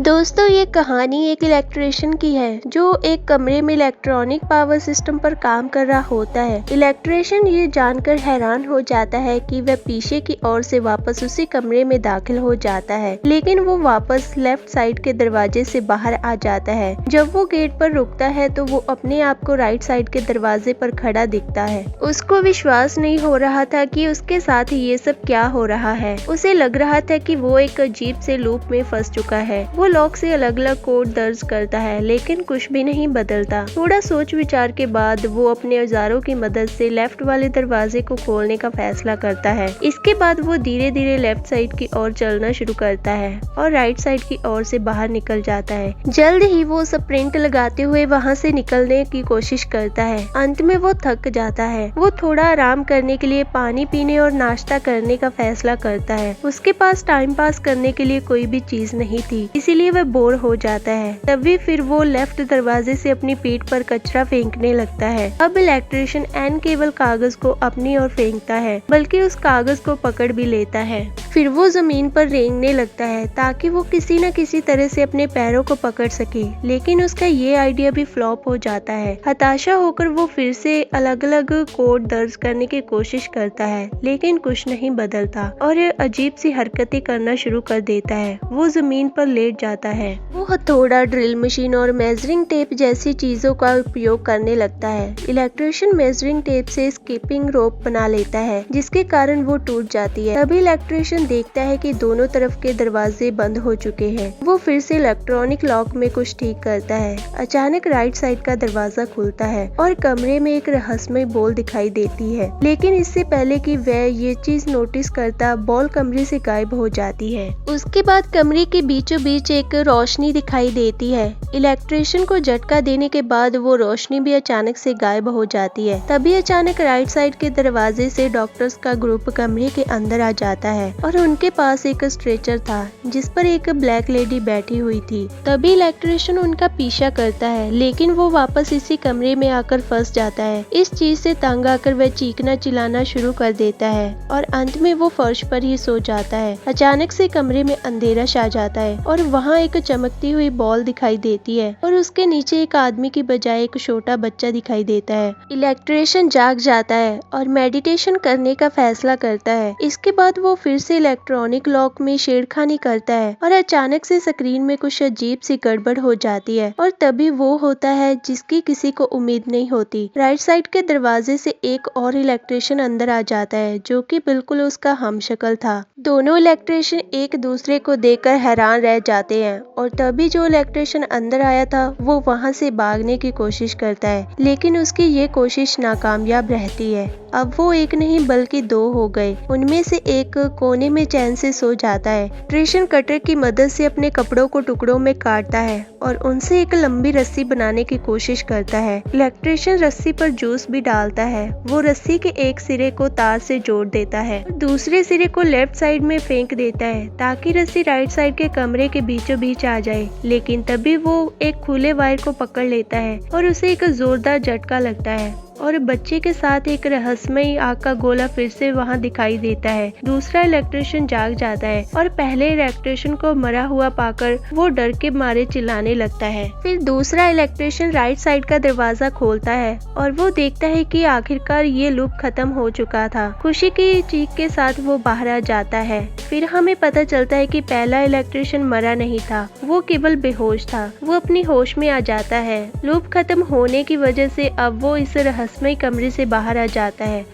दोस्तों ये कहानी एक इलेक्ट्रिशियन की है जो एक कमरे में इलेक्ट्रॉनिक पावर सिस्टम पर काम कर रहा होता है। इलेक्ट्रिशियन ये जानकर हैरान हो जाता है कि वह पीछे की ओर से वापस उसी कमरे में दाखिल हो जाता है, लेकिन वो वापस लेफ्ट साइड के दरवाजे से बाहर आ जाता है। जब वो गेट पर रुकता है तो वो अपने आप को राइट साइड के दरवाजे पर खड़ा दिखता है। उसको विश्वास नहीं हो रहा था कि उसके साथ ये सब क्या हो रहा है। उसे लग रहा था कि वो एक अजीब से लूप में फंस चुका है। वो लॉक से अलग अलग कोड दर्ज करता है, लेकिन कुछ भी नहीं बदलता। थोड़ा सोच विचार के बाद वो अपने औजारों की मदद से लेफ्ट वाले दरवाजे को खोलने का फैसला करता है। इसके बाद वो धीरे धीरे लेफ्ट साइड की ओर चलना शुरू करता है और राइट साइड की ओर से बाहर निकल जाता है। जल्द ही वो स्प्रिंट लगाते हुए वहाँ से निकलने की कोशिश करता है। अंत में वो थक जाता है। वो थोड़ा आराम करने के लिए पानी पीने और नाश्ता करने का फैसला करता है। उसके पास टाइम पास करने के लिए कोई भी चीज नहीं थी, इसीलिए वह बोर हो जाता है। तभी फिर वो लेफ्ट दरवाजे से अपनी पीठ पर कचरा फेंकने लगता है। अब इलेक्ट्रिशियन एन केवल कागज को अपनी ओर फेंकता है, बल्कि उस कागज को पकड़ भी लेता है। फिर वो जमीन पर रेंगने लगता है ताकि वो किसी न किसी तरह से अपने पैरों को पकड़ सके, लेकिन उसका ये आइडिया भी फ्लॉप हो जाता है। हताशा होकर वो फिर से अलग अलग कोड दर्ज करने की कोशिश करता है, लेकिन कुछ नहीं बदलता और अजीब सी हरकतें करना शुरू कर देता है। वो जमीन पर लेट जाता है। वो हथौड़ा, ड्रिल मशीन और मेजरिंग टेप जैसी चीजों का उपयोग करने लगता है। इलेक्ट्रिशियन मेजरिंग टेप से स्कीपिंग रोप बना लेता है, जिसके कारण वो टूट जाती है। तभी इलेक्ट्रिशियन देखता है कि दोनों तरफ के दरवाजे बंद हो चुके हैं। वो फिर से इलेक्ट्रॉनिक लॉक में कुछ ठीक करता है। अचानक राइट साइड का दरवाजा खुलता है और कमरे में एक रहस्यमय बॉल दिखाई देती है, लेकिन इससे पहले कि वह ये चीज नोटिस करता, बॉल कमरे से गायब हो जाती है। उसके बाद कमरे के बीचों बीच एक रोशनी दिखाई देती है। इलेक्ट्रिशियन को झटका देने के बाद वो रोशनी भी अचानक से गायब हो जाती है। तभी अचानक राइट साइड के दरवाजे से डॉक्टर्स का ग्रुप कमरे के अंदर आ जाता है और उनके पास एक स्ट्रेचर था जिस पर एक ब्लैक लेडी बैठी हुई थी। तभी इलेक्ट्रिशियन उनका पीछा करता है, लेकिन वो वापस इसी कमरे में आकर फंस जाता है। इस चीज से तंग आकर वह चीखना चिल्लाना शुरू कर देता है और अंत में वो फर्श पर ही सो जाता है। अचानक से कमरे में अंधेरा छा जाता है और वहाँ एक चमकती हुई बॉल दिखाई देती है और उसके नीचे एक आदमी की बजाय एक छोटा बच्चा दिखाई देता है। इलेक्ट्रिशियन जाग जाता है और मेडिटेशन करने का फैसला करता है। इसके बाद वो फिर से इलेक्ट्रॉनिक लॉक में छेड़खानी करता है और अचानक से स्क्रीन में कुछ अजीब सी गड़बड़ हो जाती है और तभी वो होता है जिसकी किसी को उम्मीद नहीं होती। राइट साइड के दरवाजे से एक और इलेक्ट्रिशियन अंदर आ जाता है जो कि बिल्कुल उसका हमशक्ल था। दोनों इलेक्ट्रिशियन एक दूसरे को देखकर हैरान रह जाते हैं और तभी जो इलेक्ट्रिशियन अंदर आया था वो वहां से भागने की कोशिश करता है, लेकिन उसकी ये कोशिश नाकामयाब रहती है। अब वो एक नहीं बल्कि दो हो गए। उनमें से एक कोने में चैन से सो जाता है। इलेक्ट्रिशियन कटर की मदद से अपने कपड़ों को टुकड़ों में काटता है और उनसे एक लंबी रस्सी बनाने की कोशिश करता है। इलेक्ट्रिशियन रस्सी पर जूस भी डालता है। वो रस्सी के एक सिरे को तार से जोड़ देता है, दूसरे सिरे को लेफ्ट साइड में फेंक देता है ताकि रस्सी राइट साइड के कमरे के बीचों बीच आ जाए। लेकिन तभी वो एक खुले वायर को पकड़ लेता है और उसे एक जोरदार झटका लगता है और बच्चे के साथ एक रहस्यमय आग का गोला फिर से वहां दिखाई देता है। दूसरा इलेक्ट्रिशियन जाग जाता है और पहले इलेक्ट्रिशियन को मरा हुआ पाकर वो डर के मारे चिल्लाने लगता है। फिर दूसरा इलेक्ट्रिशियन राइट साइड का दरवाजा खोलता है और वो देखता है कि आखिरकार ये लूप खत्म हो चुका था। खुशी की चीख के साथ वो बाहर आ जाता है। फिर हमें पता चलता है कि पहला इलेक्ट्रिशियन मरा नहीं था, वो केवल बेहोश था। वो अपनी होश में आ जाता है। लूप खत्म होने की वजह से अब वो इस रहस्यमय कमरे से बाहर आ जाता है